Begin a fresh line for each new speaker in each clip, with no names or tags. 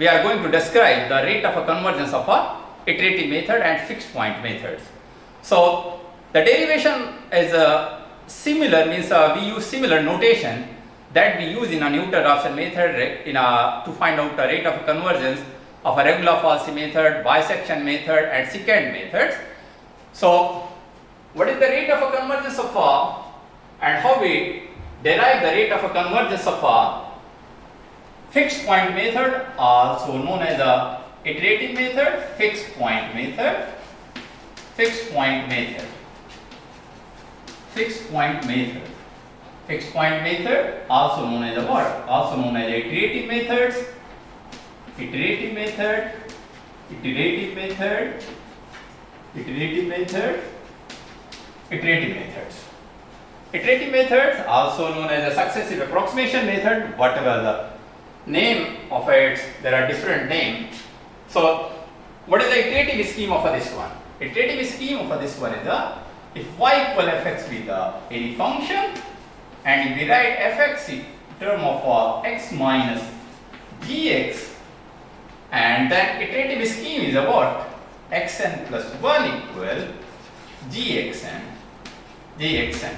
we are going to describe the rate of a convergence of a iterative method and fixed point methods. So the derivation is similar, means we use similar notation that we use in a new adoption method to find out the rate of convergence of a regular falsy method, bisection method and secant methods. So what is the rate of a convergence of a, and how we derive the rate of a convergence of a fixed point method, also known as a iterative method, fixed point method, fixed point method, fixed point method, fixed point method, also known as a what? Also known as iterative methods, iterative method, iterative method, iterative method, iterative methods. Iterative methods, also known as a successive approximation method, whatever the name of it, there are different names. So what is the iterative scheme of this one? Iterative scheme of this one is if y equal fx with any function, and if we write fx in term of x minus gx, and then iterative scheme is what? Xn plus 1 equal gxn, gxn.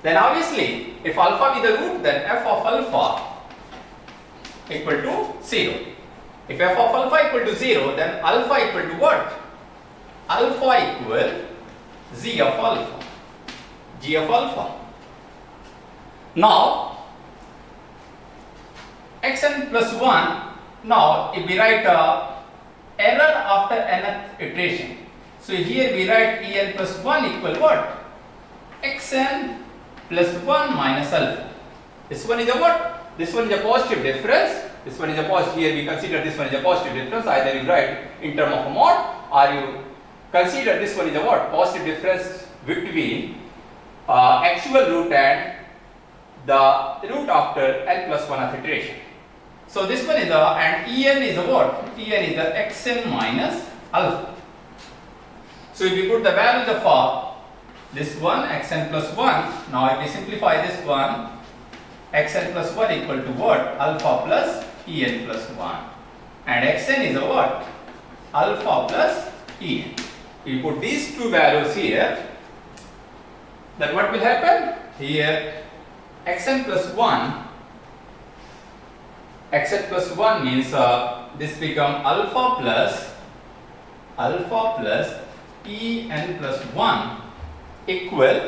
Then obviously, if alpha be the root, then f of alpha equal to 0. If f of alpha equal to 0, then alpha equal to what? Alpha equal z of alpha, g of alpha. Now, xn plus 1, now if we write error after nth iteration. So here we write en plus 1 equal what? Xn plus 1 minus alpha. This one is a what? This one is a positive difference. This one is a positive. Here we consider this one is a positive difference. Either you write in term of a mod, or you consider this one is a what? Positive difference between actual root and the root after n plus 1th iteration. So this one is and en is a what? En is a xn minus alpha. So if we put the values of this one, xn plus 1, now if we simplify this one, xn plus 1 equal to what? Alpha plus en plus 1. And xn is a what? Alpha plus en. We put these two values here, then what will happen? Here xn plus 1, xn plus 1 means this become alpha plus en plus 1 equal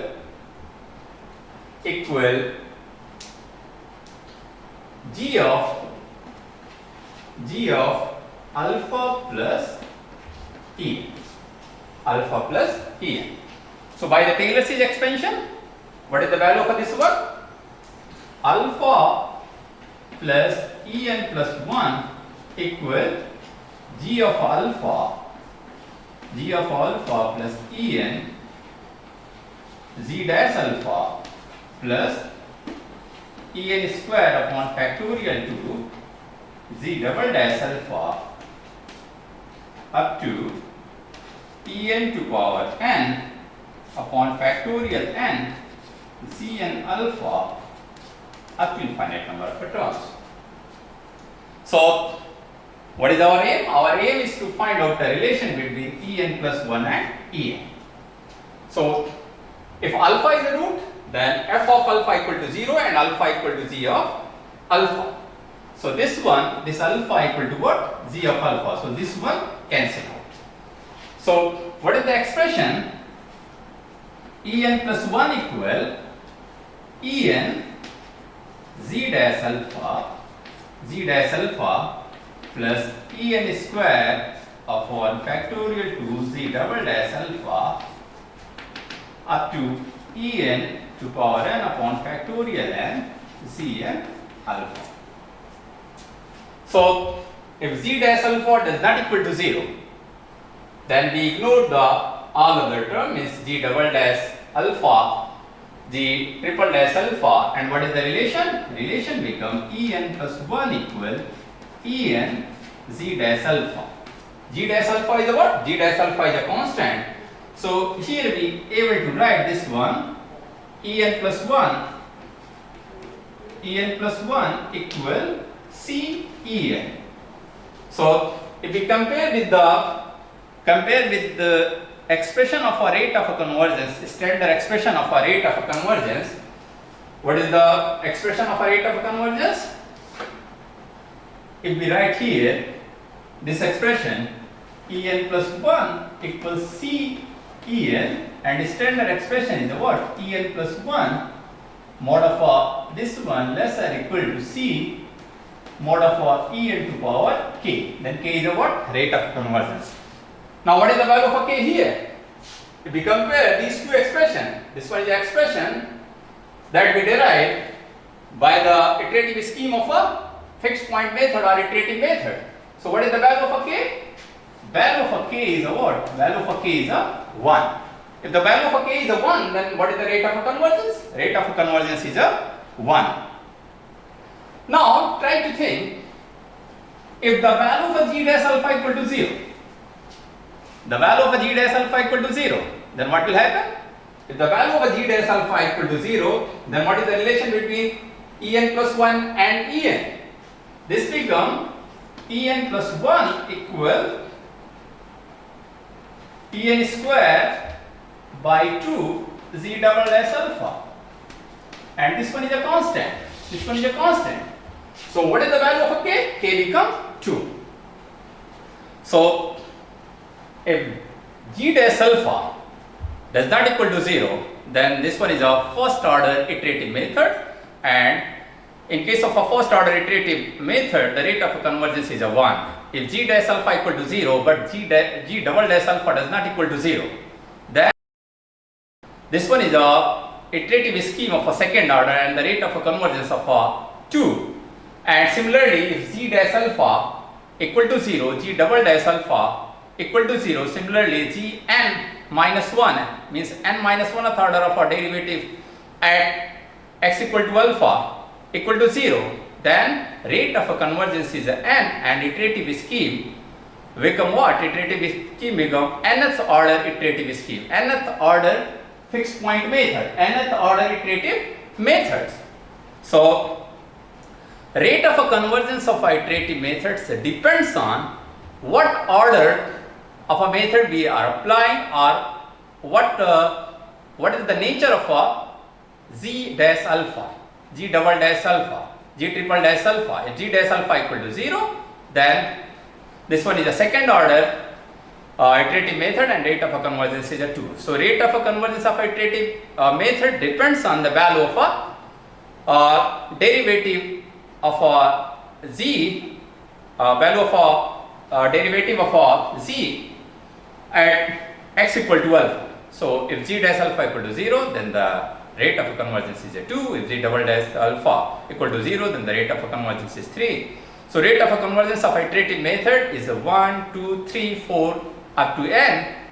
g of alpha plus en, alpha plus en. So by the Taylor series expansion, what is the value of this one? Alpha plus en plus 1 equal g of alpha plus en z dash alpha plus en square upon factorial to z double dash alpha up to en to power n upon factorial n cn alpha up to infinite number of terms. So what is our aim? Our aim is to find out the relation between en plus 1 and en. So if alpha is a root, then f of alpha equal to 0 and alpha equal to z of alpha. So this one, this alpha equal to what? Z of alpha. So this one cancel out. So what is the expression? En plus 1 equal en z dash alpha plus en square upon factorial to z double dash alpha up to en to power n upon factorial n cn alpha. So if z dash alpha does not equal to 0, then we ignore the all other term, means g double dash alpha, g triple dash alpha, and what is the relation? Relation become en plus 1 equal en z dash alpha. G dash alpha is a what? G dash alpha is a constant. So here we able to write this one, en plus 1 equal c en. So if we compare with the expression of a rate of a convergence, standard expression of a rate of a convergence, what is the expression of a rate of a convergence? If we write here this expression, En plus 1 equals C En, and the standard expression is what? En plus 1 mod of this one less or equal to C mod of En to power k. Then k is a what? Rate of convergence. Now what is the value of k here? If we compare these two expressions, this one is the expression that we derived by the iterative scheme of a fixed point method or iterative method. So what is the value of k? Value of k is a what? Value of k is a 1. If the value of k is a 1, then what is the rate of a convergence? Rate of a convergence is a 1. Now try to think, if the value of g dash alpha equal to 0, the value of g dash alpha equal to 0, then what will happen? If the value of g dash alpha equal to 0, then what is the relation between En plus 1 and En? This become En plus 1 equal En square by 2 z double dash alpha, and this one is a constant. This one is a constant. So what is the value of k? K become 2. So if g dash alpha does not equal to 0, then this one is a first order iterative method, and in case of a first order iterative method, the rate of convergence is a 1. If g dash alpha equal to 0, but g double dash alpha does not equal to 0, then this one is a iterative scheme of a second order and the rate of a convergence of a 2. And similarly, if g dash alpha equal to 0, g double dash alpha equal to 0, similarly g n minus 1 means n minus 1th order of a derivative at x equal to alpha equal to 0, then rate of a convergence is n, and iterative scheme become what? Iterative scheme become nth order iterative scheme, nth order fixed point method, nth order iterative methods. So rate of a convergence of iterative methods depends on what order of a method we are applying, or what is the nature of a g dash alpha, g double dash alpha, g triple dash alpha. If g dash alpha equal to 0, then this one is a second order iterative method, and rate of a convergence is a 2. So rate of a convergence of iterative method depends on the value of a derivative of a z, value of a derivative of a z at x equal to alpha. So if g dash alpha equal to 0, then the rate of a convergence is a 2. If g double dash alpha equal to 0, then the rate of a convergence is 3. So rate of a convergence of iterative method is a 1, 2, 3, 4 up to n.